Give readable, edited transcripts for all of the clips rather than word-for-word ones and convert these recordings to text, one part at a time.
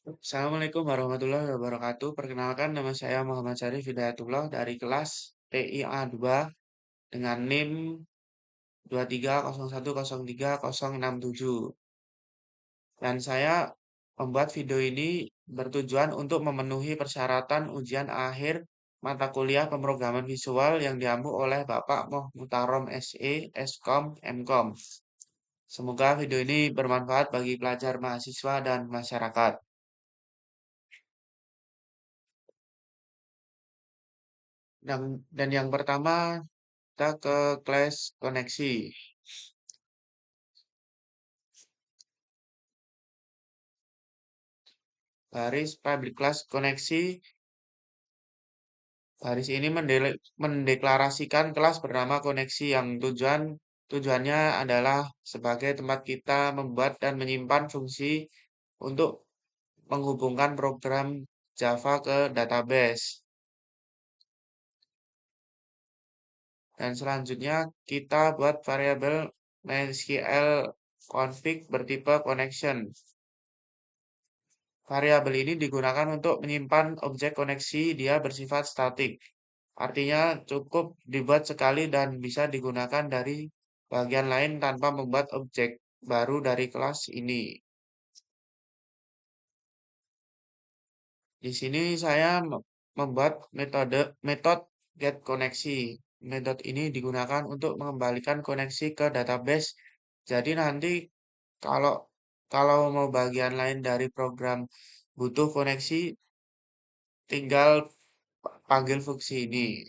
Assalamualaikum warahmatullahi wabarakatuh. Perkenalkan nama saya Muhammad Syarif Hidayatullah dari kelas TIA 2 dengan NIM 230103067. Dan saya membuat video ini bertujuan untuk memenuhi persyaratan ujian akhir mata kuliah pemrograman visual yang diampu oleh Bapak Mutarom SE, Eskom, Mkom. Semoga video ini bermanfaat bagi pelajar mahasiswa dan masyarakat. Dan yang pertama kita ke kelas koneksi. Baris public class koneksi. Baris ini mendeklarasikan kelas bernama koneksi yang tujuannya adalah sebagai tempat kita membuat dan menyimpan fungsi untuk menghubungkan program Java ke database. Dan selanjutnya kita buat variabel MySQL config bertipe connection. Variabel ini digunakan untuk menyimpan objek koneksi, dia bersifat statik. Artinya cukup dibuat sekali dan bisa digunakan dari bagian lain tanpa membuat objek baru dari kelas ini. Di sini saya membuat metode getConeksi. Metode ini digunakan untuk mengembalikan koneksi ke database. Jadi nanti kalau kalau mau bagian lain dari program butuh koneksi, tinggal panggil fungsi ini.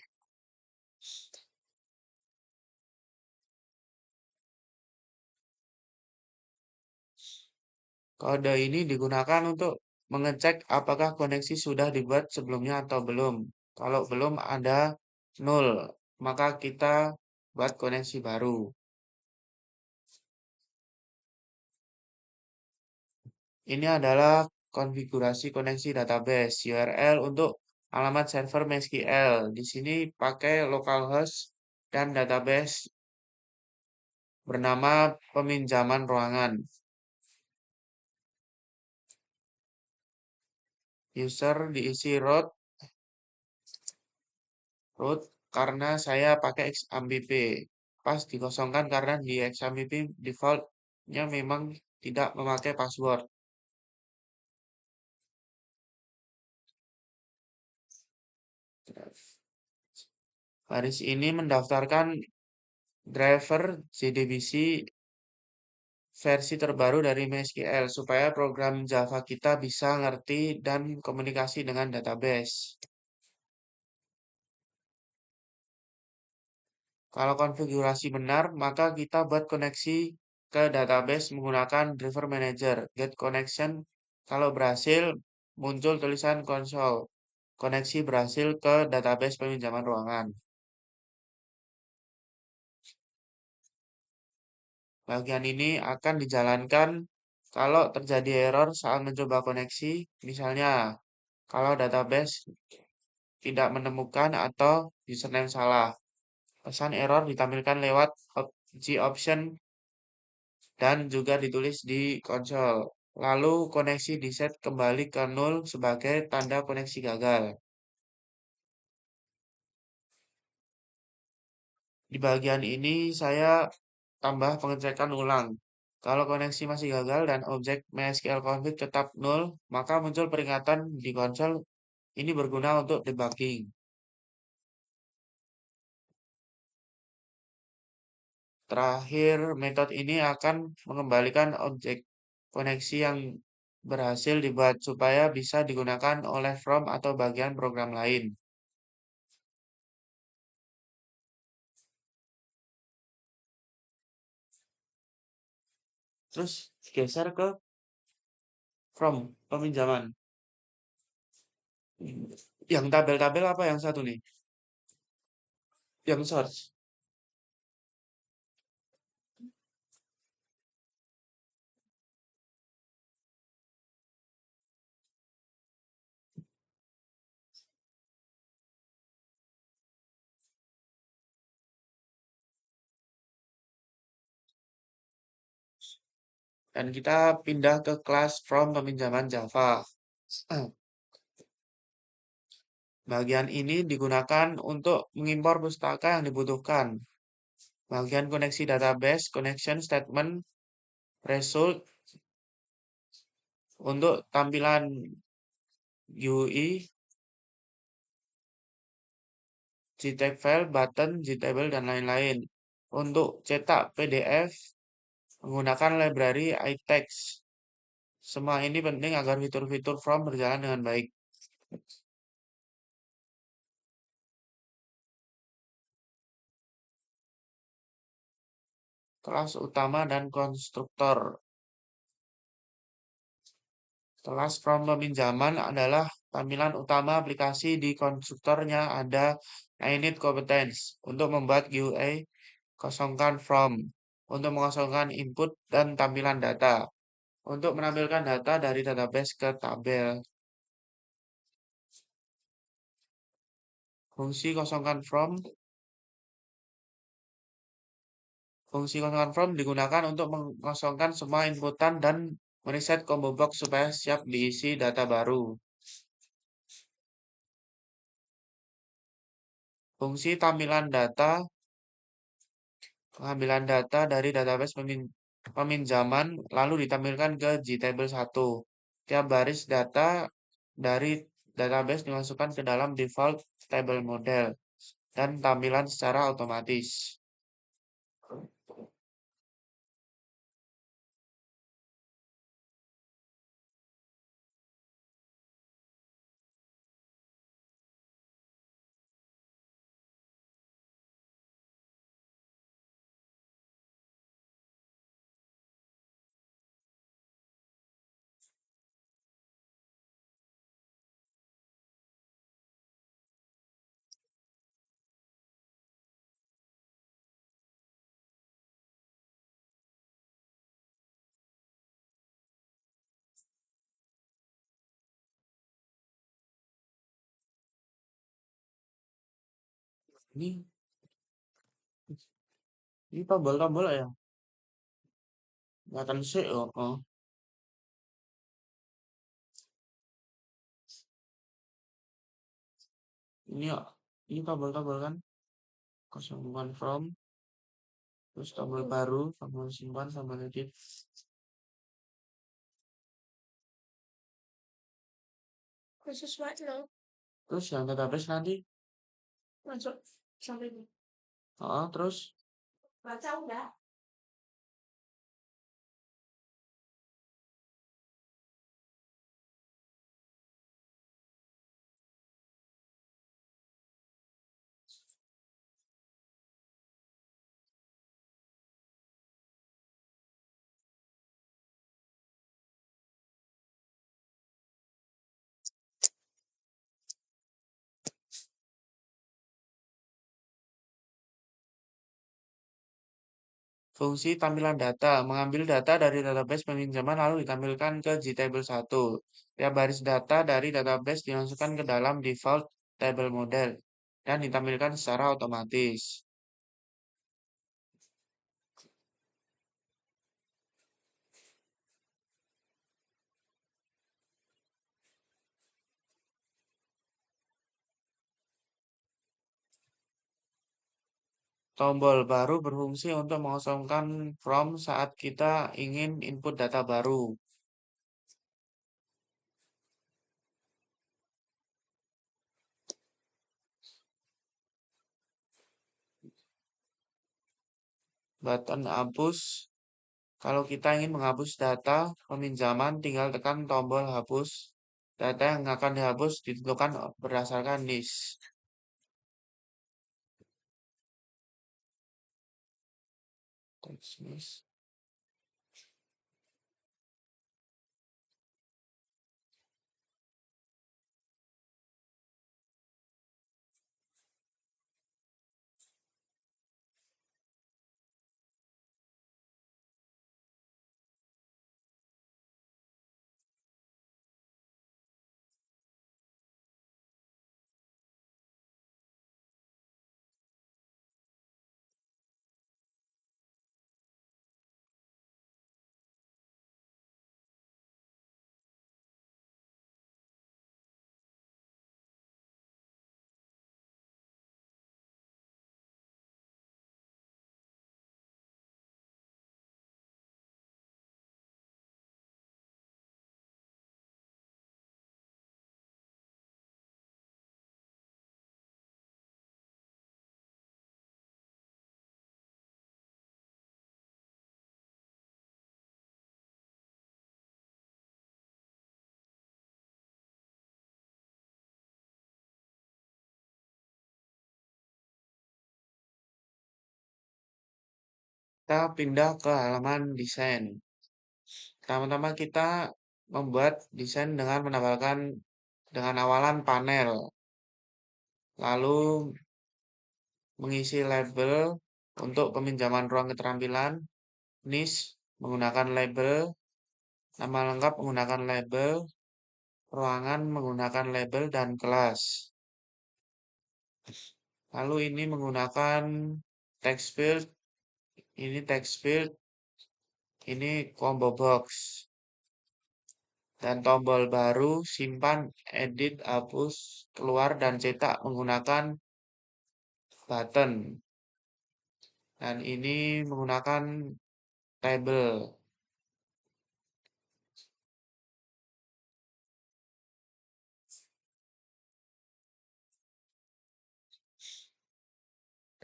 Kode ini digunakan untuk mengecek apakah koneksi sudah dibuat sebelumnya atau belum. Kalau belum ada 0, maka kita buat koneksi baru. Ini adalah konfigurasi koneksi database URL untuk alamat server MySQL. Di sini pakai localhost dan database bernama peminjaman ruangan. User diisi root karena saya pakai XAMPP. Pas dikosongkan karena di XAMPP defaultnya memang tidak memakai password. Baris ini mendaftarkan driver JDBC versi terbaru dari MySQL supaya program Java kita bisa ngerti dan komunikasi dengan database. Kalau konfigurasi benar, maka kita buat koneksi ke database menggunakan driver manager get connection. Kalau berhasil, muncul tulisan konsol. Koneksi berhasil ke database peminjaman ruangan. Bagian ini akan dijalankan kalau terjadi error saat mencoba koneksi. Misalnya, kalau database tidak menemukan atau username salah. Pesan error ditampilkan lewat option dan juga ditulis di konsol. Lalu koneksi diset kembali ke 0 sebagai tanda koneksi gagal. Di bagian ini saya tambah pengecekan ulang. Kalau koneksi masih gagal dan objek MySQL config tetap 0, maka muncul peringatan di konsol. Ini berguna untuk debugging. Terakhir, metode ini akan mengembalikan objek koneksi yang berhasil dibuat supaya bisa digunakan oleh from atau bagian program lain. Terus geser ke from peminjaman. Yang tabel-tabel apa yang satu nih? Yang source. Dan kita pindah ke kelas from peminjaman Java. Bagian ini digunakan untuk mengimpor pustaka yang dibutuhkan. Bagian koneksi database, connection statement, result untuk tampilan GUI, JTAG file, button, JTable, dan lain-lain. Untuk cetak PDF, menggunakan library iText. Semua ini penting agar fitur-fitur From berjalan dengan baik. Kelas utama dan konstruktor. Kelas From peminjaman adalah tampilan utama aplikasi. Di konstruktornya ada init competence untuk membuat GUI, kosongkan From untuk mengosongkan input dan tampilan data, untuk menampilkan data dari database ke tabel. Fungsi kosongkan From. Fungsi kosongkan From digunakan untuk mengosongkan semua inputan dan mereset combo box supaya siap diisi data baru. Fungsi tampilan data, pengambilan data dari database peminjaman lalu ditampilkan ke JTable 1. Tiap baris data dari database dimasukkan ke dalam default table model dan tampilan secara otomatis. Ini ini tombol-tombol ya, nggak sih. Oh. Ini ya, ini tombol-tombol kan, kosongkan From, terus tombol baru, tombol simpan, tombol edit. Khusus buat lo. Terus yang database nanti, masuk sampai ini. Terus baca udah. Fungsi tampilan data, mengambil data dari database peminjaman lalu ditampilkan ke JTable 1. Tiap baris data dari database dimasukkan ke dalam default table model dan ditampilkan secara otomatis. Tombol baru berfungsi untuk mengosongkan From saat kita ingin input data baru. Button hapus. Kalau kita ingin menghapus data peminjaman, tinggal tekan tombol hapus. Data yang akan dihapus ditentukan berdasarkan list. Text list. kita pindah ke halaman desain. Pertama-tama kita membuat desain dengan menambahkan dengan awalan panel, lalu mengisi label untuk peminjaman ruang keterampilan, niche menggunakan label, nama lengkap menggunakan label, ruangan menggunakan label, dan kelas. Lalu ini menggunakan text field, ini text field, ini combo box. Dan tombol baru, simpan, edit, hapus, keluar, dan cetak menggunakan button. Dan ini menggunakan label.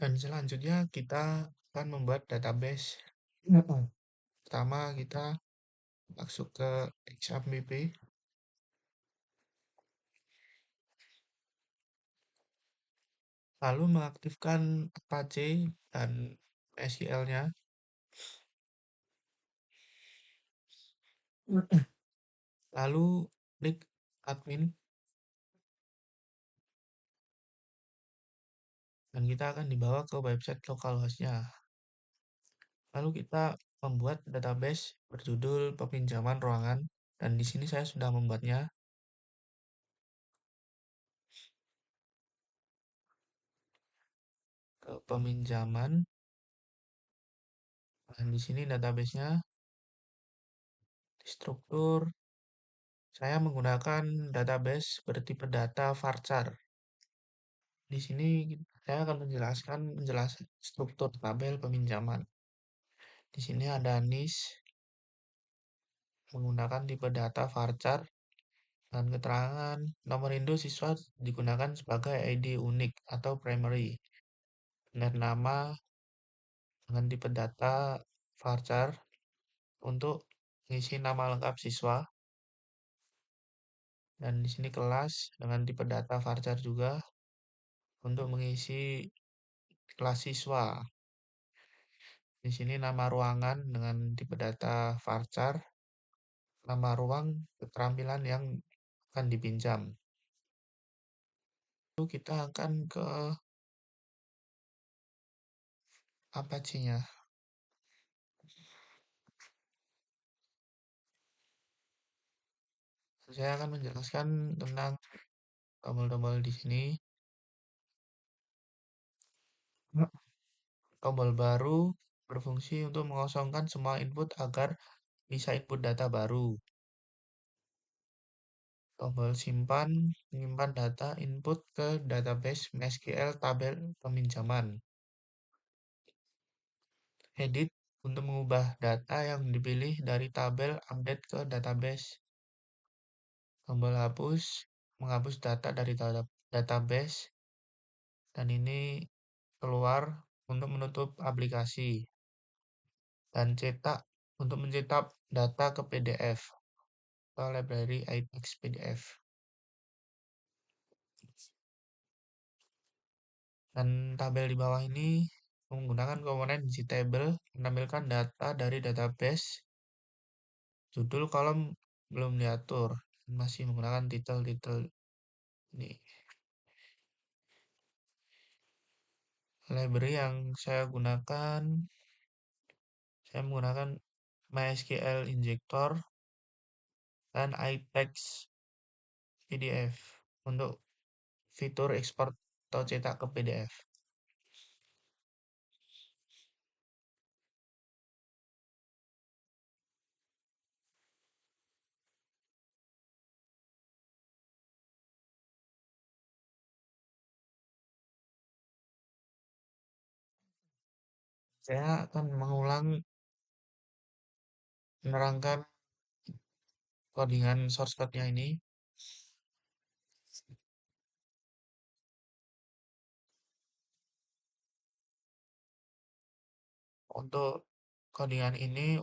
Dan selanjutnya kita akan membuat database. Pertama kita masuk ke XMPP, lalu mengaktifkan Apache dan SQL-nya. Lalu klik admin dan kita akan dibawa ke website localhost-nya. Lalu kita membuat database berjudul peminjaman ruangan, dan di sini saya sudah membuatnya. Ke peminjaman, dan di sini database-nya. Di struktur, saya menggunakan database bertipe data varchar. Di sini saya akan menjelaskan struktur tabel peminjaman. Di sini ada niche menggunakan tipe data varchar, dan keterangan nomor induk siswa digunakan sebagai ID unik atau primary. Dan nama dengan tipe data varchar untuk mengisi nama lengkap siswa. Dan di sini kelas dengan tipe data varchar juga untuk mengisi kelas siswa. Di sini nama ruangan dengan tipe data varchar, nama ruang keterampilan yang akan dipinjam. Lalu kita akan ke Apache-nya. Saya akan menjelaskan tentang tombol-tombol di sini. Tombol baru berfungsi untuk mengosongkan semua input agar bisa input data baru. Tombol simpan menyimpan data input ke database MySQL tabel peminjaman. Edit untuk mengubah data yang dipilih dari tabel update ke database. Tombol hapus menghapus data dari database, dan ini keluar untuk menutup aplikasi. Dan cetak untuk mencetak data ke PDF atau library iText PDF. Dan tabel di bawah ini menggunakan komponen GTable menampilkan data dari database. Judul kolom belum diatur, masih menggunakan titel-titel ini. Library yang saya gunakan, saya menggunakan MySQL Injector dan iText PDF untuk fitur ekspor atau cetak ke PDF. Saya akan mengulang menerangkan codingan source code-nya ini. Untuk codingan ini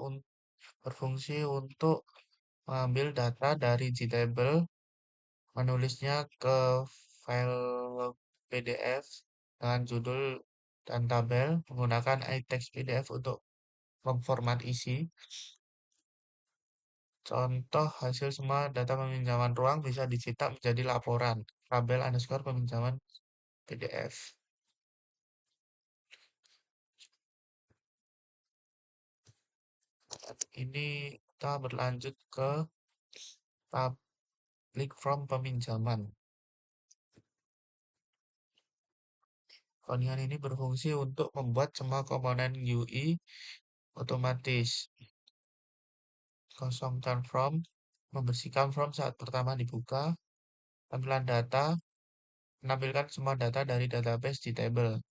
berfungsi untuk mengambil data dari GTable, menulisnya ke file PDF dengan judul dan tabel, menggunakan iText PDF untuk from format isi. Contoh hasil semua data peminjaman ruang bisa dicetak menjadi laporan tabel underscore peminjaman PDF. Ini kita berlanjut ke public from peminjaman. Codingan ini berfungsi untuk membuat semua komponen UI otomatis. Kosongkan from, membersihkan from saat pertama dibuka. Tampilan data, menampilkan semua data dari database di tabel.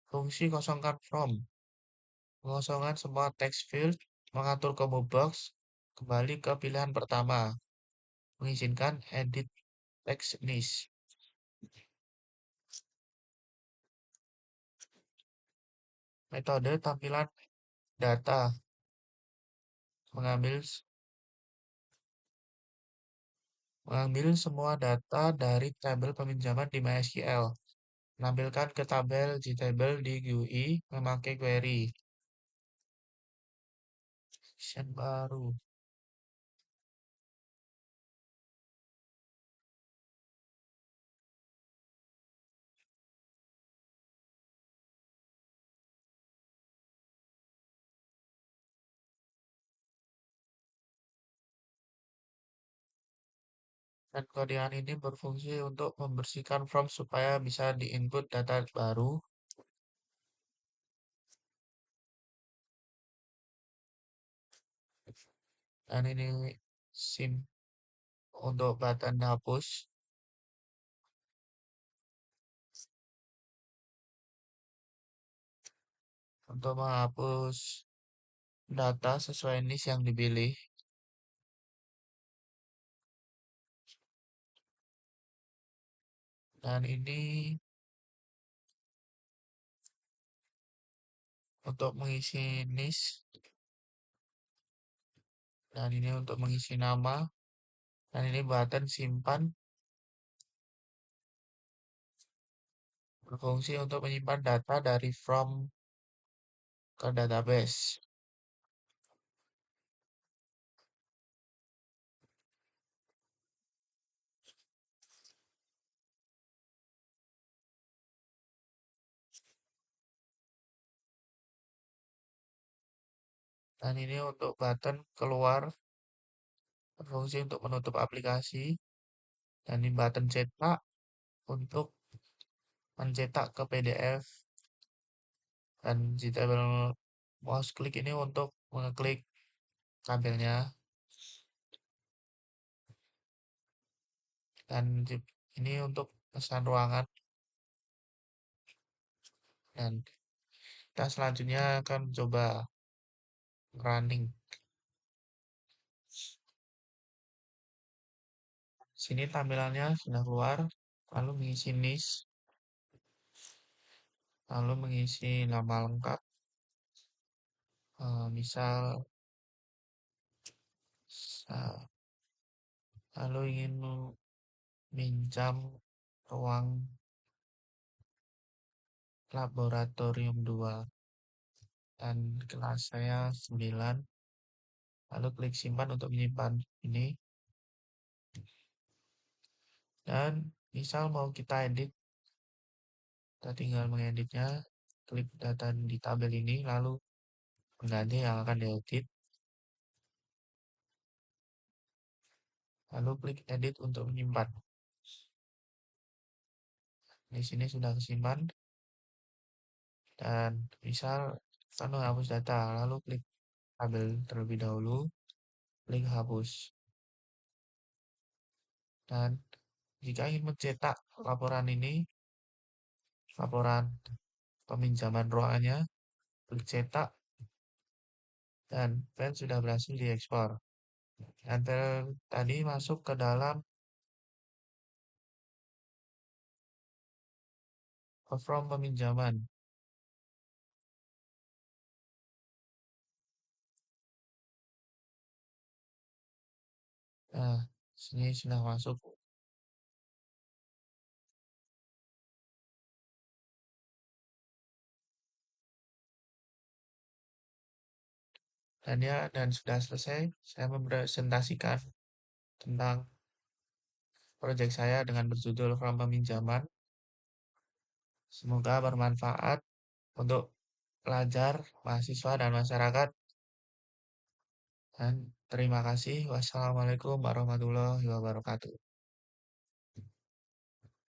Fungsi kosongkan from, mengosongkan semua text field, mengatur combo box, kembali ke pilihan pertama, mengizinkan edit text niche. Metode tampilan data, mengambil semua data dari tabel peminjaman di MySQL. Menampilkan ke tabel JTable di GUI memakai query. Section baru. Dan kodean ini berfungsi untuk membersihkan form supaya bisa diinput data baru. Dan ini sim untuk button hapus. Untuk menghapus data sesuai niche yang dipilih. Dan ini untuk mengisi niche. Dan ini untuk mengisi nama. Dan ini button simpan. Berfungsi untuk menyimpan data dari from ke database. Dan ini untuk button keluar, berfungsi untuk menutup aplikasi. Dan ini button cetak untuk mencetak ke PDF. Dan JTable mouse klik ini untuk mengeklik tabelnya. Dan ini untuk pesan ruangan. Dan kita selanjutnya akan coba running. Sini tampilannya sudah keluar, lalu mengisi niche, lalu mengisi nama lengkap, misal lalu ingin meminjam ruang laboratorium 2 dan kelas saya 9, lalu klik simpan untuk menyimpan ini. Dan misal mau kita edit, kita tinggal mengeditnya, klik data di tabel ini, lalu mengganti yang akan diedit, lalu klik edit untuk menyimpan. Di sini sudah kesimpan, dan misal kita menghapus data, lalu klik tabel terlebih dahulu, klik hapus. Dan jika ingin mencetak laporan ini, laporan peminjaman ruangannya, klik cetak, dan file sudah berhasil diekspor. Dan file tadi masuk ke dalam from peminjaman. Nah, sini sudah masuk. Dan sudah selesai. Saya mempresentasikan tentang proyek saya dengan berjudul From Peminjaman. Semoga bermanfaat untuk pelajar, mahasiswa, dan masyarakat. Dan terima kasih. Wassalamualaikum warahmatullahi wabarakatuh.